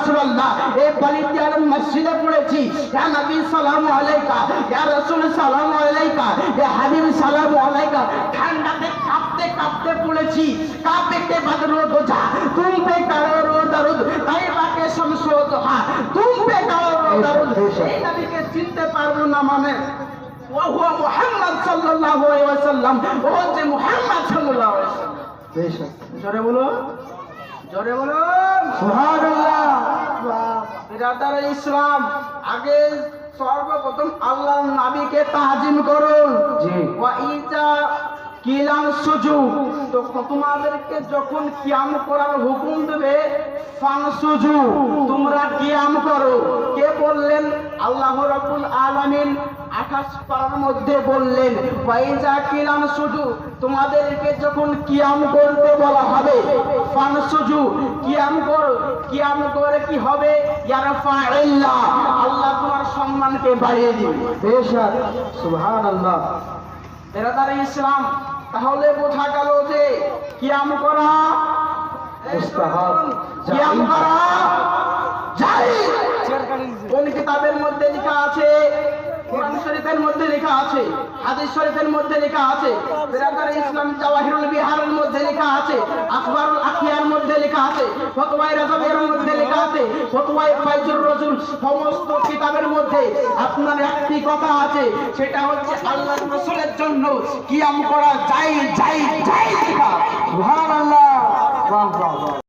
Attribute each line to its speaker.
Speaker 1: রাসূলুল্লাহ এই বালিদিয়ার মসজিদে পড়েছি, ইয়া নবী সালামু আলাইকা, ইয়া রাসূল সালামু আলাইকা, ইয়া হাবিব সালামু আলাইকা। ঠান্ডাতে কাঁপতে কাঁপতে পড়েছি, কাঁপে কে বদরো দোজা তুম পে করো দরুদ তাইবা কে শামসু দুহা তুম পে করো দরুদ। এই নবীকে চিনতে পারবো না মানে ওয়া মুহাম্মদ সাল্লাল্লাহু আলাইহি ওয়াসাল্লাম, ও যে মুহাম্মদ সাল্লাল্লাহু আলাইহি ওয়াসাল্লাম। জোরে বলো, জোরে বলো সুবহানাল্লাহ। বিরাদার ইসলাম, আগে সর্বপ্রথম আল্লাহর নবীকে তাজিম করুন। জি। ওয়া ইজা কিলাম সুজু, তো তোমাদেরকে যখন কিয়াম করার হুকুম দেবে ফানসুজু, তোমরা কিয়াম করো। কে বললেন? আল্লাহ রাব্বুল আলামিন 28 পারার মধ্যে বললেন ওয়াইজা কিলাম সুজু, তোমাদেরকে যখন কিয়াম করতে বলা হবে ফানসুজু, কিয়াম করো। কিয়াম করে কি হবে? ইয়ারফাইল্লাহ, আল্লাহ তোমার সম্মানকে বাড়িয়ে দিবে। বেশক সুবহানাল্লাহ। বিরাদার ইসলাম, তাহলে বোঝা গেল যে কিয়াম করা মুস্তাহাব, কিয়াম করা জায়েজ। কোন কিতাবের মধ্যে লেখা আছে? কোরআন শরীফের মধ্যে লেখা আছে, হাদিস শরীফের মধ্যে লেখা আছে, বিরাদার ইসলাম জাওয়াহিরুল বিহারের মধ্যে লেখা আছে, আখবারুল আখিয়ার মধ্যে লেখা আছে, ফতোয়ায়ে রাজাবের মধ্যে লেখা আছে, ফতোয়ায়ে ফাইজুর রাসূল, সমস্ত কিতাবের মধ্যে আপনার একটি কথা আছে, সেটা হচ্ছে আল্লাহর রাসূলের জন্য কিয়াম করা জায়েজ জায়েজ জায়েজ। সুবহানাল্লাহ। বাহ বাহ।